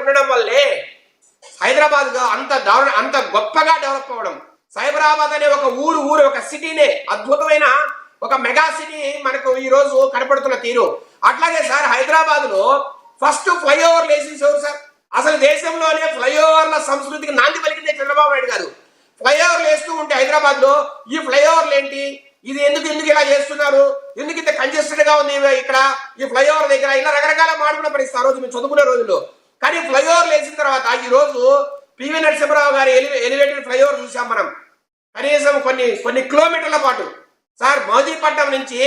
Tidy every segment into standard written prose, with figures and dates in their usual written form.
ఉండడం వల్లే హైదరాబాద్ అంత గొప్పగా డెవలప్ అవ్వడం. సైబరాబాద్ అనే ఒక ఊరు ఒక సిటీనే అద్భుతమైన ఒక మెగా సిటీ మనకు ఈ రోజు కనపడుతున్న తీరు. అట్లాగే సార్ హైదరాబాద్ లో ఫస్ట్ ఫ్లైఓవర్ వేసింది ఎవరు సార్? అసలు దేశంలోనే ఫ్లైఓవర్ల సంస్కృతికి నాంది పలికిందే చంద్రబాబు నాయుడు గారు. ఫ్లైఓవర్లు వేస్తూ ఉంటే హైదరాబాద్ లో ఈ ఫ్లైఓవర్లు ఏంటి, ఇది ఎందుకు ఇలా చేస్తున్నారు, ఎందుకు ఇంత కంజెస్టెడ్ గా ఉంది ఇక్కడ ఈ ఫ్లైఓవర్ దగ్గర, ఇలా రకరకాల మాటలు పరిస్థితి ఆ రోజు మేము చదువుకునే రోజుల్లో. కానీ ఫ్లైఓవర్లు వేసిన తర్వాత ఈ రోజు పివి నరసింహరావు గారి ఎలివేటెడ్ ఫ్లైఓవర్ చూసాం మనం. కనీసం కొన్ని కిలోమీటర్ల పాటు సార్ మోదీపట్నం నుంచి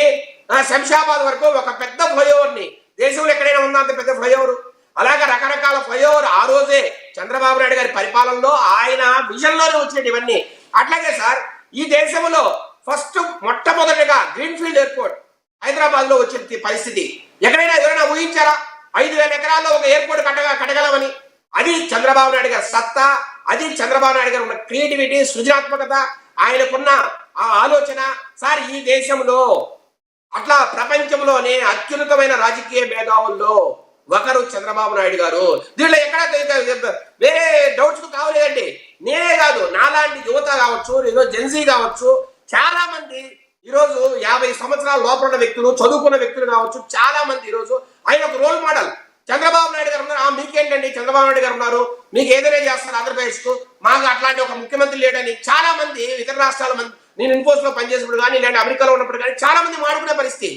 శంషాబాద్ వరకు ఒక పెద్ద ఫ్లైఓవర్ ని దేశంలో ఎక్కడైనా ఉందా అంత పెద్ద ఫ్లైఓవర్. అలాగే రకరకాల ఫ్లైఓవర్ ఆ రోజే చంద్రబాబు నాయుడు గారి పరిపాలనలో ఆయన విజన్ లోనే వచ్చినట్టు ఇవన్నీ. అట్లాగే సార్ ఈ దేశంలో ఫస్ట్ మొట్టమొదటిగా గ్రీన్ఫీల్డ్ ఎయిర్పోర్ట్ హైదరాబాద్ లో వచ్చిన పరిస్థితి ఎవరైనా ఊహించారా? 5,000 ఎకరాల్లో ఒక ఎయిర్పోర్ట్ కట్టగలమని. అది చంద్రబాబు నాయుడు గారి సత్తా, అది చంద్రబాబు నాయుడు గారు ఉన్న క్రియేటివిటీ, సృజనాత్మకత, ఆయనకున్న ఆ ఆలోచన. సార్ ఈ దేశంలో అట్లా ప్రపంచంలోనే అత్యున్నతమైన రాజకీయ మేధావుల్లో ఒకరు చంద్రబాబు నాయుడు గారు. దీనిలో ఎక్కడ వేరే డౌట్స్ కావలేదండి. నేనే కాదు, నాలాంటి యువత కావచ్చు, ఈరోజు జెన్సీ కావచ్చు, చాలా మంది ఈరోజు 50 సంవత్సరాల లోపల ఉన్న వ్యక్తులు, చదువుకున్న వ్యక్తులు కావచ్చు, చాలా మంది ఈరోజు ఆయన ఒక రోల్ మోడల్. చంద్రబాబు నాయుడు గారు ఉన్నారు, మీకేంటండి చంద్రబాబు నాయుడు గారు ఉన్నారు, మీకు ఏదైనా చేస్తారు ఆంధ్రప్రదేశ్ కు, మాకు అట్లాంటి ఒక ముఖ్యమంత్రి లేడని చాలా మంది ఇతర రాష్ట్రాల మంది, నేను ఇన్ఫోస్ లో పనిచేసినప్పుడు కానీ లేదంటే అమెరికాలో ఉన్నప్పుడు కానీ చాలా మంది మాడుకునే పరిస్థితి.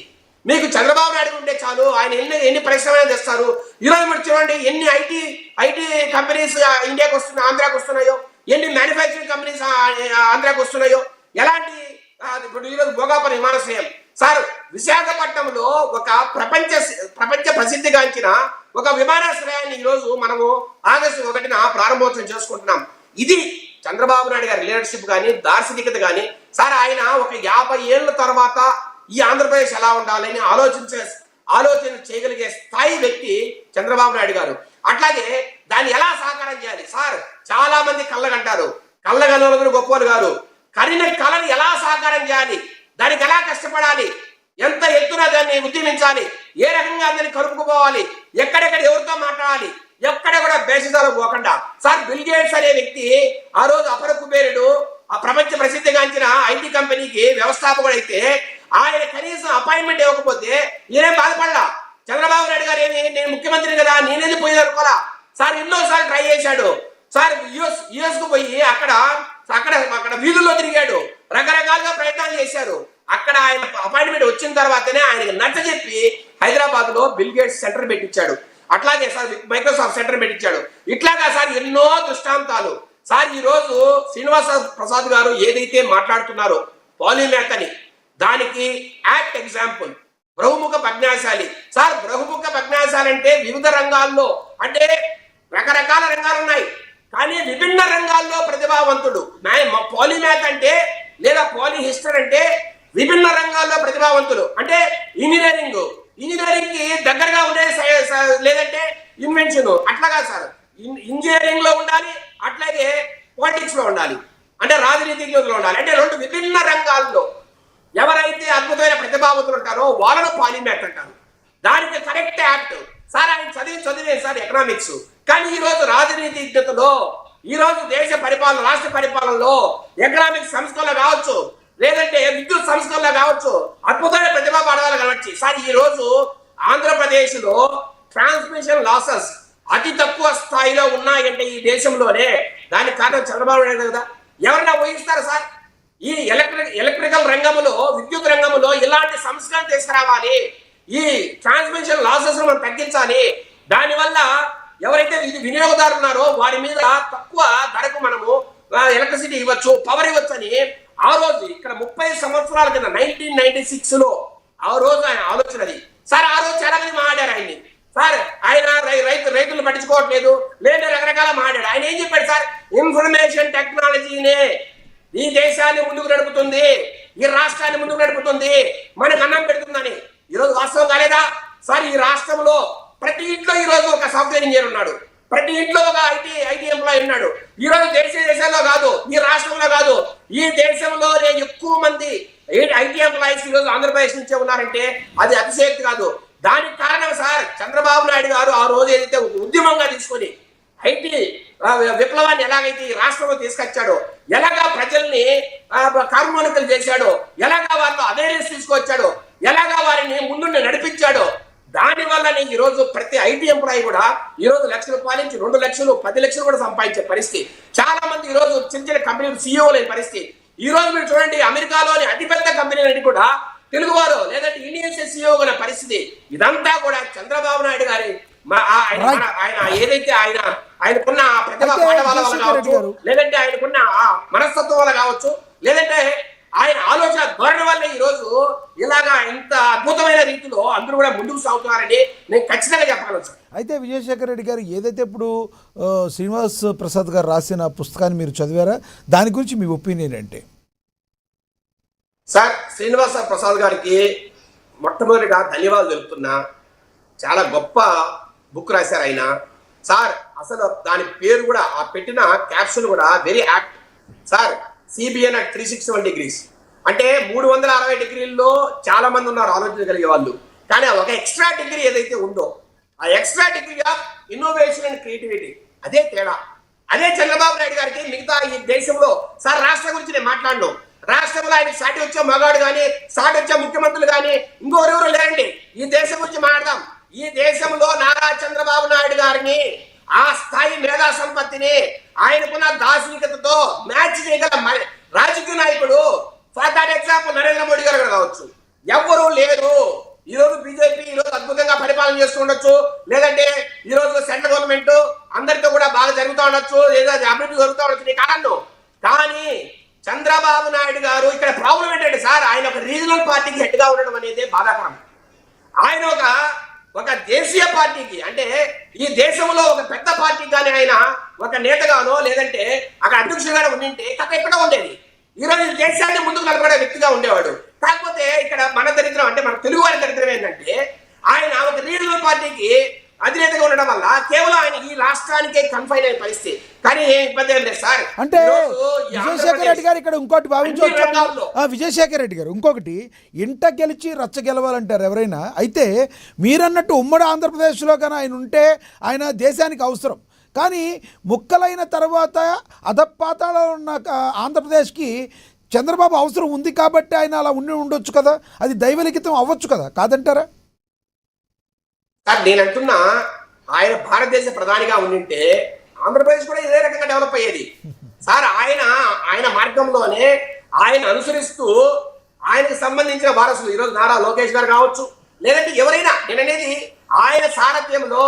మీకు చంద్రబాబు నాయుడు ఉంటే చాలు, ఆయన ఎన్ని పరిశ్రమలు తెస్తారు. ఈరోజు మీరు చూడండి ఎన్ని ఐటీ కంపెనీస్ ఇండియాకి వస్తున్నాయి, ఆంధ్రాకి వస్తున్నాయో, ఎన్ని మ్యానుఫ్యాక్చరింగ్ కంపెనీస్ ఆంధ్రాకి వస్తున్నాయో, ఎలాంటి ఇప్పుడు ఈరోజు భోగాపురం విమానాశ్రయం సార్ విశాఖపట్నంలో ఒక ప్రపంచ ప్రసిద్ధిగాంచిన ఒక విమానాశ్రయాన్ని ఈరోజు మనము ఆగస్టు 1న ప్రారంభోత్సవం చేసుకుంటున్నాం. ఇది చంద్రబాబు నాయుడు గారి లీడర్షిప్ కానీ దార్శనికత కానీ. సార్ ఆయన ఒక 50 ఏళ్ల తర్వాత ఈ ఆంధ్రప్రదేశ్ ఎలా ఉండాలని ఆలోచన చేయగలిగే స్థాయి వ్యక్తి చంద్రబాబు నాయుడు గారు. అట్లాగే దాన్ని ఎలా సాకారం చేయాలి సార్? చాలా మంది కళ్ళగంటారు, కళ్ళగలరు గొప్పలు గారు. కరిన కళను ఎలా సాకారం చేయాలి, దానికి ఎలా కష్టపడాలి, ఎంత ఎత్తున దాన్ని ఉద్యమించాలి, ఏ రకంగా దాన్ని కలుపుకుపోవాలి, ఎక్కడెక్కడ ఎవరితో మాట్లాడాలి, ఎక్కడ కూడా బేసిదాలు పోకుండా. సార్ బిల్ గేట్స్ అనే వ్యక్తి ఆ రోజు అపర కుబేరుడు, ఆ ప్రపంచ ప్రసిద్ధిగాంచిన ఐటీ కంపెనీకి వ్యవస్థాపకుడు అయితే ఆయన కనీసం అపాయింట్మెంట్ ఇవ్వకపోతే నేనేం బాధపడలా. చంద్రబాబు నాయుడు గారు నేను ముఖ్యమంత్రి కదా, నేనేది పోయి అనుకోలా. సార్ ఎన్నోసార్లు ట్రై చేశాడు. సార్ యుఎస్ కు పోయి అక్కడ వీధుల్లో తిరిగాడు, రకరకాలుగా ప్రయత్నాలు చేశారు. అక్కడ ఆయన అపాయింట్మెంట్ వచ్చిన తర్వాతనే ఆయనకి నచ్చజెప్పి హైదరాబాద్ లో బిల్ గేట్స్ సెంటర్ పెట్టించాడు. అట్లాగే సార్ మైక్రోసాఫ్ట్ సెంటర్ పెట్టించాడు. ఇట్లాగా సార్ ఎన్నో దృష్టాంతాలు. సార్ ఈ రోజు శ్రీనివాస ప్రసాద్ గారు ఏదైతే మాట్లాడుతున్నారో పాలిమ్యాథ్ అని, దానికి యాక్ట్ ఎగ్జాంపుల్ బహుముఖ ప్రజ్ఞాశాలి. సార్ బహుముఖ ప్రజ్ఞాశాలి అంటే వివిధ రంగాల్లో, అంటే రకరకాల రంగాలు ఉన్నాయి కానీ విభిన్న రంగాల్లో ప్రతిభావంతుడు. పాలిమ్యాథ్ అంటే లేదా పాలి హిస్టరీ అంటే విభిన్న రంగాల్లో ప్రతిభావంతులు. అంటే ఇంజనీరింగ్ కి దగ్గరగా ఉండే లేదంటే ఇన్వెన్షన్, అట్లాగా సార్ ఇంజనీరింగ్ లో ఉండాలి, అట్లాగే పాలిటిక్స్ లో ఉండాలి, అంటే రాజనీతిలో ఉండాలి. అంటే రెండు విభిన్న రంగాల్లో ఎవరైతే అద్భుతమైన ప్రతిభావంతులు ఉంటారో వాళ్ళను పాలిమ్యాథ్ అంటారు. దానికి కరెక్ట్ యాక్ట్. సార్ ఆయన చదివే సార్ ఎకనామిక్స్, కానీ ఈ రోజు రాజనీతిజ్ఞతలో, ఈ రోజు దేశ పరిపాలన, రాష్ట్ర పరిపాలనలో, ఎకనామిక్ సంస్థల్లో కావచ్చు, లేదంటే విద్యుత్ సంస్థల్లో కావచ్చు, అద్భుతమైన ప్రతిభా పాఠాలు కనవచ్చు. సార్ ఈ రోజు ఆంధ్రప్రదేశ్ లో ట్రాన్స్మిషన్ లాసెస్ అతి తక్కువ స్థాయిలో ఉన్నాయంటే ఈ దేశంలోనే, దానికి కారణం చంద్రబాబు నాయుడు కదా. ఎవరైనా ఊహిస్తారు సార్? ఈ ఎలక్ట్రికల్ రంగంలో, విద్యుత్ రంగంలో ఇలాంటి సంస్కరణ తీసుకురావాలి, ఈ ట్రాన్స్మిషన్ లాసెస్ మనం తగ్గించాలి, దానివల్ల ఎవరైతే వినియోగదారులు ఉన్నారో వారి మీద తక్కువ ధరకు మనము ఎలక్ట్రిసిటీ ఇవ్వచ్చు, పవర్ ఇవ్వచ్చు అని ఆ రోజు ఇక్కడ 30 సంవత్సరాల కింద 1996 లో ఆ రోజు ఆయన ఆలోచన అది. సార్ ఆ రోజు చాలా మంది మాట్లాడారు ఆయన్ని. సార్ ఆయన రైతులు పట్టించుకోవట్లేదు, లేదా రకరకాల మాట్లాడాడు. ఆయన ఏం చెప్పాడు సార్? ఇన్ఫర్మేషన్ టెక్నాలజీనే ఈ దేశాన్ని ముందుకు నడుపుతుంది, ఈ రాష్ట్రాన్ని ముందుకు నడుపుతుంది, మనకు అన్నం పెడుతుందని. ఈరోజు వాస్తవం కాలేదా సార్? ఈ రాష్ట్రంలో ప్రతి ఇంట్లో ఈ రోజు ఒక సాఫ్ట్వేర్ ఇంజనీర్ ఉన్నాడు, ప్రతి ఇంట్లో ఒక ఐటీ ఎంప్లాయీ ఉన్నాడు. ఈ రోజు దేశంలో కాదు, ఈ రాష్ట్రంలో కాదు, ఈ దేశంలోనే ఎక్కువ మంది ఐటీ ఎంప్లాయీస్ ఈ రోజు ఆంధ్రప్రదేశ్ నుంచే ఉన్నారంటే అది అతిశయోక్తి కాదు. దానికి కారణం సార్ చంద్రబాబు నాయుడు గారు ఆ రోజు ఏదైతే ఉద్యమంగా తీసుకొని ఐటీ విప్లవాన్ని ఎలాగైతే ఈ రాష్ట్రంలో తీసుకొచ్చాడో, ఎలాగా ప్రజల్ని కార్మోనికలు చేశాడో, ఎలాగా వాళ్ళు అవేర్నెస్ తీసుకొచ్చాడో, ఎలాగా వారిని ముందుండి నడిపించాడో, దాని వల్లనే ఈ రోజు ప్రతి ఐటీ ఎంప్లాయీ కూడా ఈ రోజు ₹1,00,000 నుంచి 2,00,000, 10,00,000 కూడా సంపాదించే పరిస్థితి. చాలా మంది ఈ రోజు చిన్న చిన్న కంపెనీలు CEO లేని పరిస్థితి. ఈ రోజు మీరు చూడండి, అమెరికాలోని అతిపెద్ద కంపెనీలన్నీ కూడా తెలుగువారు లేదంటే ఇండియన్స్ CEO ఉన్న పరిస్థితి. ఇదంతా కూడా చంద్రబాబు నాయుడు గారి ఆయన ఏదైతే ఆయనకున్న ప్రతిభా పాఠవాల వల్ల కావచ్చు, లేదంటే ఆయనకున్న మనస్తత్వం వల్ల కావచ్చు, లేదంటే ఆయన ఆలోచన ధోరణి వల్ల ఈ రోజు ఇలాగా ఇంత అద్భుతమైన రీతిలో అందరూ కూడా ముందుకు సాగుతున్నారని నేను ఖచ్చితంగా చెప్పగలను సార్. అయితే విజయశేఖర్ రెడ్డి గారు ఏదైతే ఇప్పుడు శ్రీనివాస్ ప్రసాద్ గారు రాసిన పుస్తకాన్ని మీరు చదివారా, దాని గురించి మీ ఒపీనియన్ ఏంటి సార్? శ్రీనివాస ప్రసాద్ గారికి మొట్టమొదటిగా ధన్యవాదాలు తెలుపుతున్నా. చాలా గొప్ప బుక్ రాశారు ఆయన. సార్ అసలు దాని పేరు కూడా, ఆ పెట్టిన క్యాప్షన్ కూడా very act sir. CBN at 361 degrees అంటే 360 డిగ్రీల్లో చాలా మంది ఉన్నారు ఆలోచించగలిగే వాళ్ళు. కానీ ఒక ఎక్స్ట్రా డిగ్రీ ఏదైతే ఉందో, ఆ extra degree of innovation and creativity, అదే తేడా. అదే చంద్రబాబు నాయుడు గారికి మిగతా ఈ దేశంలో సార్ రాష్ట్రం గురించి నేను మాట్లాడను. రాష్ట్రంలో ఆయన సాటి వచ్చే మగాడు కానీ, సాటి వచ్చే ముఖ్యమంత్రులు కానీ ఇంకోరెవరు లేరండి. ఈ దేశం గురించి మాట్లాడదాం. ఈ దేశంలో నారా చంద్రబాబు నాయుడు గారిని, ఆ స్థాయి మేధా సంపత్తిని, ఆయనకున్న దార్శనికతతో మ్యాచ్ చేయగల రాజకీయ నాయకుడు for that example Narendra Modi గారు కావచ్చు, ఎవ్వరూ లేరు. ఈ రోజు బీజేపీ ఈ రోజు అద్భుతంగా పరిపాలన చేస్తూ ఉండొచ్చు, లేదంటే ఈ రోజు సెంట్రల్ గవర్నమెంట్ అందరితో కూడా బాగా జరుగుతూ ఉండొచ్చు, లేదా అభివృద్ధి జరుగుతూ ఉండొచ్చు, నీకు అనను. కానీ చంద్రబాబు నాయుడు గారు ఇక్కడ ప్రాబ్లం ఏంటంటే సార్, ఆయన ఒక రీజనల్ పార్టీకి హెడ్ గా ఉండడం అనేది బాధాకరం. ఆయన ఒక దేశీయ పార్టీకి, అంటే ఈ దేశంలో ఒక పెద్ద పార్టీకి కానీ ఆయన ఒక నేతగానో లేదంటే అక్కడ అధ్యక్షుడిగానే ఉండింటే కథ ఎక్కడో ఉండేది. ఈ రోజు దేశాన్ని ముందుకు నడపడే వ్యక్తిగా ఉండేవాడు. కాకపోతే ఇక్కడ మన దరిద్రం, అంటే మన తెలుగు వారి దరిద్రం ఏంటంటే, ఆయన ఒక రీజనల్ పార్టీకి అధినేతగా ఉండడం వల్ల కేవలం ఆయన ఈ రాష్ట్రానికే కన్ఫైన్ అయిన పరిస్థితి. కానీ ఏ ఇబ్బంది ఏం లేదు సార్. అంటే విజయశేఖర్ రెడ్డి గారు ఇక్కడ ఇంకోటి భావించవచ్చు. విజయశేఖర్ రెడ్డి గారు ఇంకొకటి, ఇంట గెలిచి రచ్చ గెలవాలంటారు ఎవరైనా. అయితే మీరన్నట్టు ఉమ్మడి ఆంధ్రప్రదేశ్లో కానీ ఆయన ఉంటే ఆయన దేశానికి అవసరం. కానీ ముక్కలైన తర్వాత అధపాతాలో ఉన్న ఆంధ్రప్రదేశ్కి చంద్రబాబు అవసరం ఉంది కాబట్టి ఆయన అలా ఉండొచ్చు కదా, అది దైవలిఖితం అవ్వచ్చు కదా, కాదంటారా? సార్ నేను అంటున్నా, ఆయన భారతదేశ ప్రధానిగా ఉండింటే ఆంధ్రప్రదేశ్ కూడా ఇదే రకంగా డెవలప్ అయ్యేది సార్. ఆయన మార్గంలోనే ఆయన అనుసరిస్తూ ఆయనకు సంబంధించిన వారసులు ఈరోజు నారా లోకేష్ గారు కావచ్చు, లేదంటే ఎవరైనా, నేననేది ఆయన సారథ్యంలో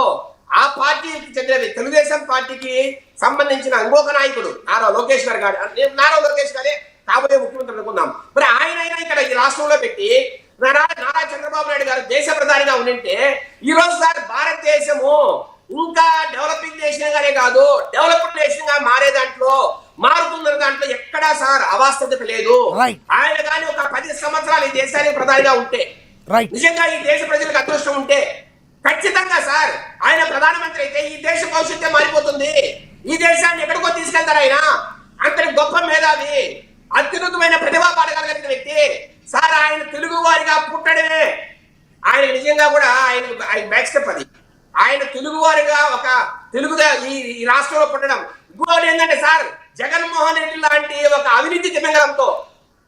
ఆ పార్టీకి చెందిన తెలుగుదేశం పార్టీకి సంబంధించిన ఇంకొక నాయకుడు నారా లోకేష్ గారు నారా లోకేష్ గారే కాబోయే ముఖ్యమంత్రి అనుకుందాం. మరి ఆయన ఇక్కడ ఈ రాష్ట్రంలో పెట్టి నారా చంద్రబాబు నాయుడు గారు దేశ ప్రధానిగా ఉండింటే ఈ రోజు సార్ భారతదేశము ఇంకా డెవలపింగ్ నేషన్ గానే కాదు, డెవలప్డ్ నేషన్ గా మారుతున్న దాంట్లో ఎక్కడా సార్ అవాస్తవికత లేదు. ఆయన కానీ ఒక 10 సంవత్సరాలు ఈ దేశానికి ప్రధానిగా ఉంటే, నిజంగా ఈ దేశ ప్రజలకు అదృష్టం ఉంటే ఖచ్చితంగా సార్ ఆయన ప్రధానమంత్రి అయితే ఈ దేశ భవిష్యత్తే మారిపోతుంది. ఈ దేశాన్ని ఎక్కడికో తీసుకెళ్తారు ఆయన. అంతటి గొప్ప మేధావి, అత్యున్నతమైన ప్రతిభా పాడగలిగిన వ్యక్తి సార్. ఆయన తెలుగు వారిగా పుట్టడమే ఆయన నిజంగా కూడా ఆయన బ్యాక్ స్టెప్. అది ఆయన తెలుగు వారిగా ఒక ఈ రాష్ట్రంలో పుట్టడం. ఇంకోటి ఏంటంటే సార్, జగన్మోహన్ రెడ్డి లాంటి ఒక అవినీతి తిమింగలంతో,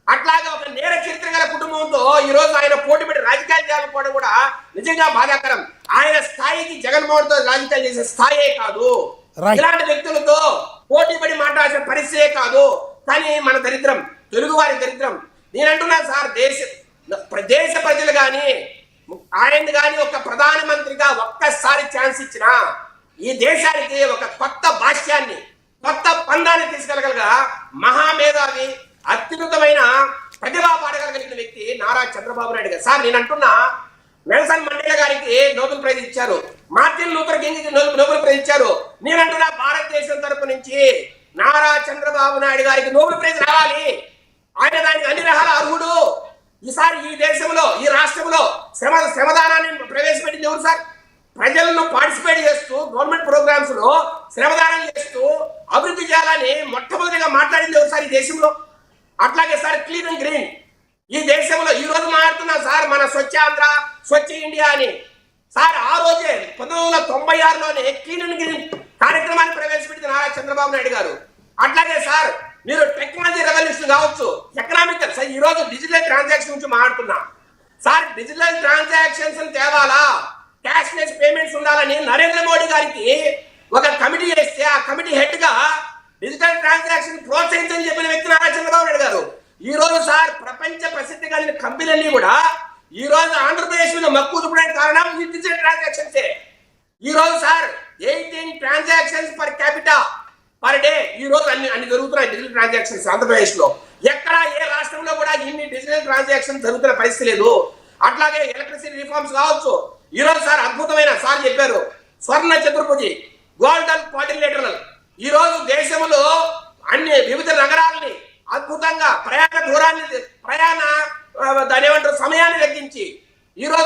అట్లాగే ఒక నేర చరిత్ర గల కుటుంబంతో ఈ రోజు ఆయన పోటీ పెట్టి రాజకీయాలు చేయాలనుకోవడం కూడా నిజంగా బాధాకరం. ఆయన స్థాయికి జగన్మోహన్ తో రాజకీయాలు చేసే స్థాయే కాదు, ఇలాంటి వ్యక్తులతో పోటీ పడి మాట్లాడాల్సిన పరిస్థితే కాదు. కానీ మన దరిద్రం, తెలుగు వారి దరిద్రం. నేను అంటున్నాను సార్, దేశ ప్రజలు కానీ ఆయన కానీ ఒక ప్రధానమంత్రిగా ఒక్కసారి ఛాన్స్ ఇచ్చినా ఈ దేశానికి ఒక కొత్త భాష్యాన్ని, కొత్త పందాన్ని తీసుకెళ్ళగలగా మహామేధావి, అత్యున్నతమైన ప్రతిభా పాడగలిగిన వ్యక్తి నారా చంద్రబాబు నాయుడు గారు. సార్ నేను అంటున్నా, నెల్సన్ మండేలా గారికి నోబెల్ ప్రైజ్ ఇచ్చారు, Martin Luther king Nobel prize ఇచ్చారు. నేను అంటున్నా భారతదేశం తరపు నుంచి నారా చంద్రబాబు నాయుడు గారికి నోబెల్ ప్రైజ్ రావాలి. ఆయన దానికి అన్ని రకాల అర్హుడు. ఈసారి ఈ దేశంలో, ఈ రాష్ట్రంలో శ్రమదానాన్ని ప్రవేశపెట్టింది ఎవరు సార్? ప్రజలను పార్టిసిపేట్ చేస్తూ గవర్నమెంట్ ప్రోగ్రామ్స్ లో శ్రమదానం చేస్తూ అభివృద్ధి చేయాలని మొట్టమొదటిగా మాట్లాడింది ఎవరు సార్ ఈ దేశంలో? అట్లాగే సార్ క్లీన్ అండ్ గ్రీన్ ఈ దేశంలో ఈ రోజు మాట్లాడుతున్నాం సార్, మన స్వచ్ఛ ఆంధ్ర, స్వచ్ఛ ఇండియా అని. సార్ ఆ రోజే 1996లోనే క్లీన్ అండ్ గ్రీన్ కార్యక్రమాన్ని చంద్రబాబు నాయుడు గారు. అట్లాగే సార్ మీరు టెక్నాలజీ రెవల్యూషన్ కావచ్చు, ఎకనామికల్ సార్ ఈ రోజు డిజిటల్ ట్రాన్సాక్షన్ గురించి మాట్లాడుతున్నా సార్. డిజిటల్ ట్రాన్సాక్షన్స్ తేవాలా, క్యాష్లెస్ పేమెంట్స్ ఉండాలని నరేంద్ర మోడీ గారికి ఒక కమిటీ చేస్తే ఆ కమిటీ హెడ్ గా డిజిటల్ ట్రాన్సాక్షన్ ప్రోత్సహించని చెప్పిన వ్యక్తి నారా చంద్రబాబు నాయుడు గారు. ఈ రోజు సార్ ప్రపంచ ప్రసిద్ధి కలిగిన కంపెనీలన్నీ కూడా ఈ రోజు ఆంధ్రప్రదేశ్ మీద మక్కువ చూపడానికి కారణం ఈ డిజిటల్ ట్రాన్సాక్షన్స్. ఈ రోజు sir 18 transactions per capita per day ఈ రోజు అన్ని జరుగుతున్నాయి డిజిటల్ ట్రాన్సాక్షన్స్ ఆంధ్రప్రదేశ్ లో. ఎక్కడ ఏ రాష్ట్రంలో కూడా ఇన్ని డిజిటల్ ట్రాన్సాక్షన్ జరుగుతున్న పరిస్థితి లేదు. అట్లాగే ఎలక్ట్రిసిటీ రిఫార్మ్స్ కావచ్చు. ఈ రోజు సార్ అద్భుతమైన సార్ చెప్పారు స్వర్ణ చతుర్భుజి గోల్డెన్ క్వాడ్రిలేటరల్. ఈ రోజు దేశంలో అన్ని వివిధ నగరాలని అద్భుతంగా ప్రయాణ దూరాన్ని దాని ఏమంటారు సమయాన్ని తగ్గించి ఈ రోజు